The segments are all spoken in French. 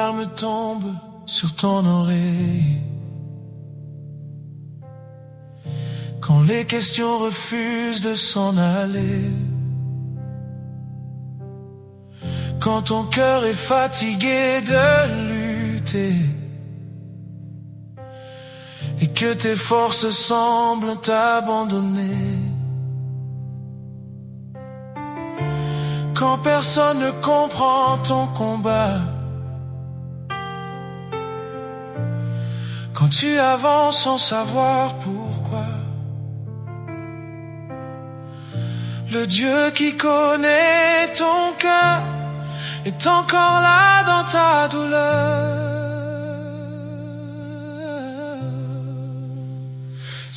larme tombe sur ton oreille, quand les questions refusent de s'en aller, quand ton cœur est fatigué de lutter et que tes forces semblent t'abandonner, quand personne ne comprend ton combat, quand tu avances sans savoir pourquoi, le Dieu qui connaît ton cœur est encore là dans ta douleur.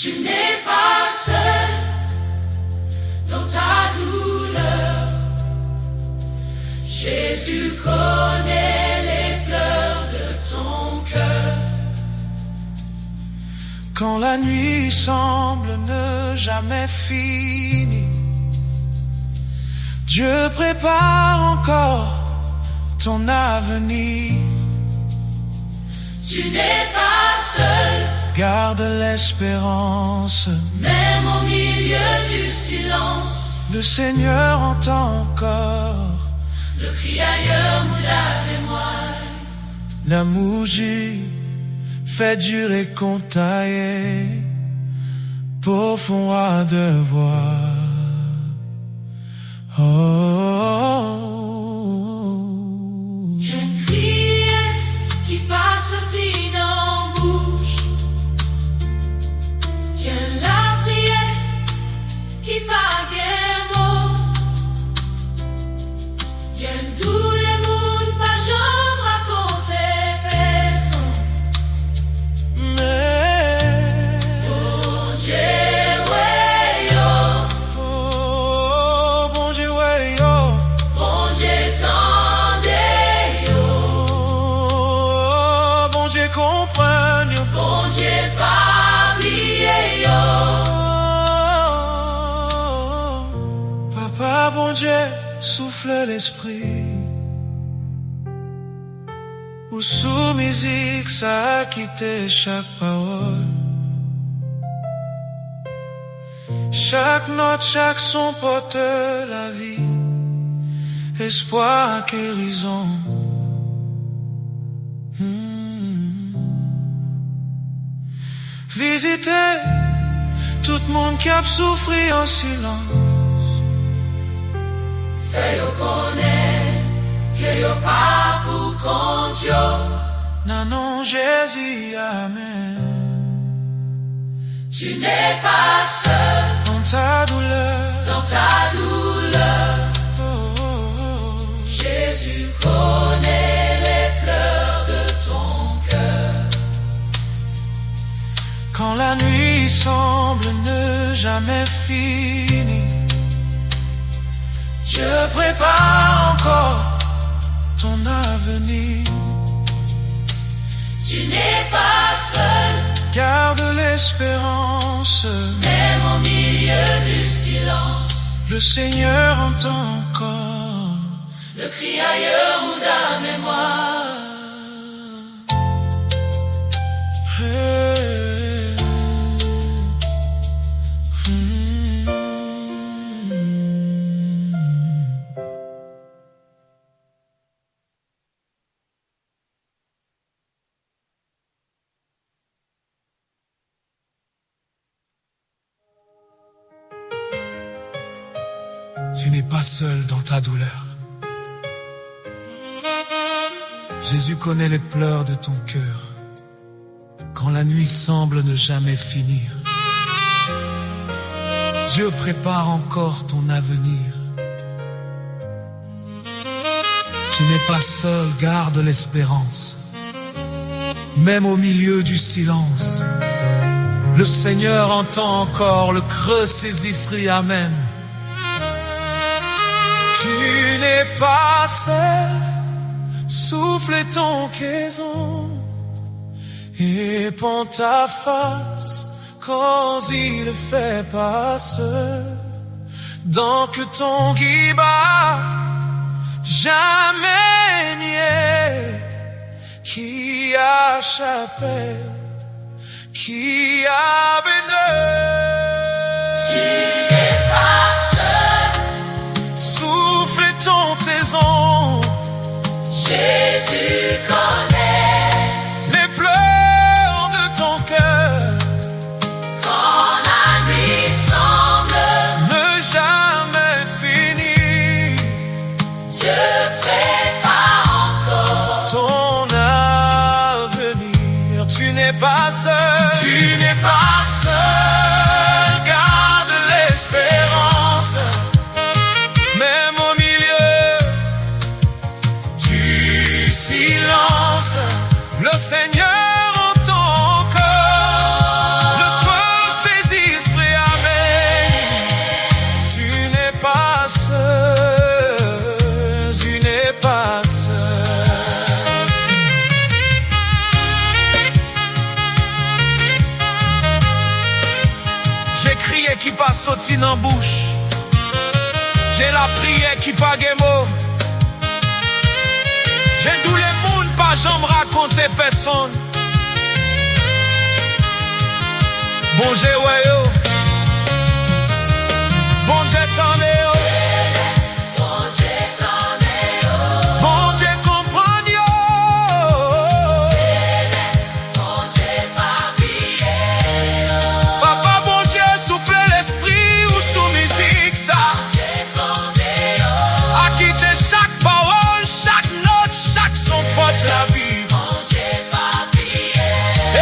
Tu n'es pas seul dans ta douleur. Jésus connaît les pleurs de ton cœur. Quand la nuit semble ne jamais finir, Dieu prépare encore ton avenir. Tu n'es pas seul, garde l'espérance. Même au milieu du silence, le Seigneur entend encore le cri ailleurs mou la mémoire. L'amour fait durer contailler pour fond de voix. J'ai un cri qui passe en bouche. J'ai la prière qui pague un mot. J'ai tous les mots pas jamais raconter personne. Mais bon Dieu ouais yo, oh bon Dieu ouais yo, bon Dieu tendez yo, oh bon Dieu comprend yo, bon Dieu pas oublié yo. Papa bon Dieu souffle l'esprit, ou sous musique ça a quitté chaque parole, chaque note, chaque son porte la vie, espoir, guérison. Visiter tout le monde qui a souffri en silence, fais yo connaître que yo pas pour compte yo. non non Jésus, amen. Tu n'es pas seul Dans ta douleur, dans ta douleur. oh, oh, oh. Jésus connaît les pleurs de ton cœur. Quand la nuit semble ne jamais finir, Dieu prépare encore ton avenir. Tu n'es pas seul, Garde l'espérance, même au milieu du silence, le Seigneur entend encore le cri ailleurs ou la mémoire. Hey. Tu n'es pas seul dans ta douleur. Jésus connaît les pleurs de ton cœur. Quand la nuit semble ne jamais finir, Dieu prépare encore ton avenir. Tu n'es pas seul, garde l'espérance. Même au milieu du silence, le Seigneur entend encore le creux saisisserie, amen. Tu n'es pas seul, souffle ton caison et pends ta face quand il fait passe, dans que ton guiba jamais nier chapelle qui a béni. Tu n'es pas seul, Souffle ton taison, Jésus connaît les pleurs de ton cœur. quand la nuit semble. Ne jamais finir Dieu prépare encore ton avenir. Tu n'es pas seul, tu n'es pas seul. Garde l'espérance, même au milieu du silence. Le Seigneur entend encore le creux de ses esprits amers. Tu n'es pas seul, tu n'es pas seul. J'ai crié qui pas sorti dans bouche. J'ai la prière qui pas guémo. J'ai tous les monde pas jamais raconter personne. Bon Dieu ouais yo, bon Dieu t'en est yo, Bon Dieu t'en est haut, bon Dieu comprend yo. bon Dieu pas oublié. Papa bon Dieu souffle l'esprit ou sous musique ça. Dieu t'en est haut, A quitter chaque parole, chaque note, chaque son porte la vie. bon Dieu pas oublié.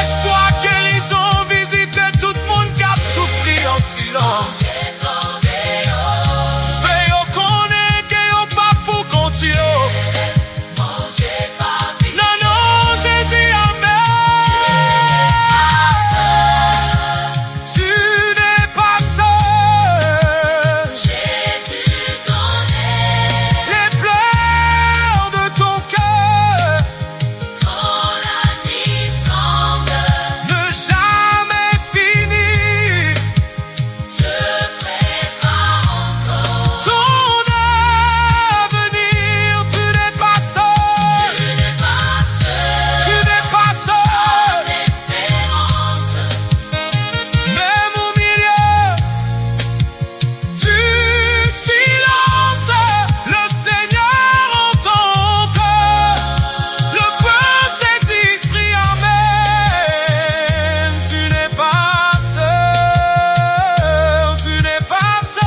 Espoir, guérison, visiter tout le monde qui a souffri en silence. Dieu t'en est haut, Fais yo connaître que yo pas pour compter yo. bon Dieu pas oublié. Non, non, Jésus amen. Tu n'es pas seul. Jésus connaît Les pleurs de ton cœur quand la nuit semble. ne jamais finir. Dieu prépare encore. Ton avenir, tu n'es pas seul. Tu n'es pas seul, Tu n'es pas seul. l'espérance. Même au milieu du silence, le Seigneur entend encore le cœur ses esprits amen. Tu n'es pas seul, tu n'es pas seul.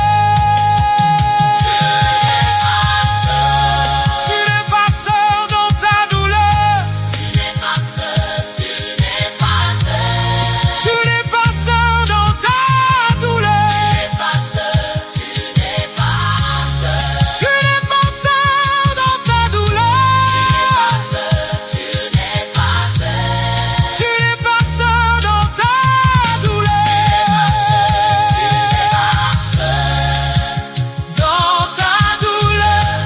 Tu n'es pas seul dans ta douleur. Tu n'es pas seul, tu n'es pas seul. Tu n'es pas seul dans ta douleur. Tu n'es pas seul, tu n'es pas seul. Tu n'es pas seul dans ta douleur. Tu n'es pas seul, Tu n'es pas seul dans ta douleur. Dans ta douleur.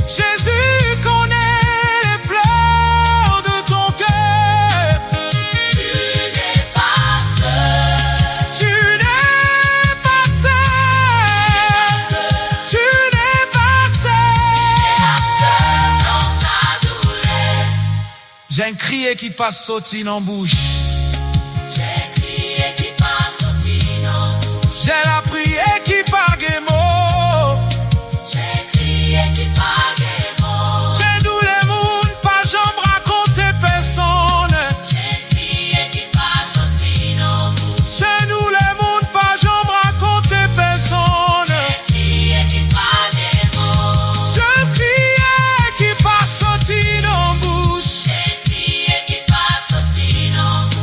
Jésus connaît les pleurs de ton cœur. tu n'es pas seul. Tu n'es pas seul. Tu n'es pas seul. Dans ta douleur, J'ai un crier qui passe sorti dans bouche. j'ai crié qui passe sorti dans bouche. J'ai la prière qui parle mots. J'ai crié qui parle mots. J'ai nous les monde pas jamais raconter personne. J'ai crié qui passe sorti dans bouche. J'ai nous les monde pas jamais raconter personne. J'ai crié qui parle mots. Je criais qui passe sorti dans bouche. J'ai crié qui passe sorti dans bouche.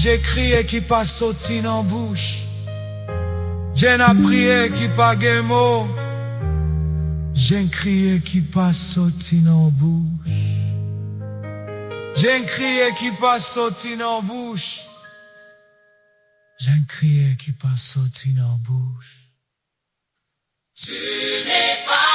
J'ai crié qui pas sauté en bouche. J'ai n'a prié qui pas guémo. J'ai crié qui pas sauté en bouche. J'ai crié qui pas sauté en bouche. J'ai crié qui pas sauté en bouche. Tu n'es pas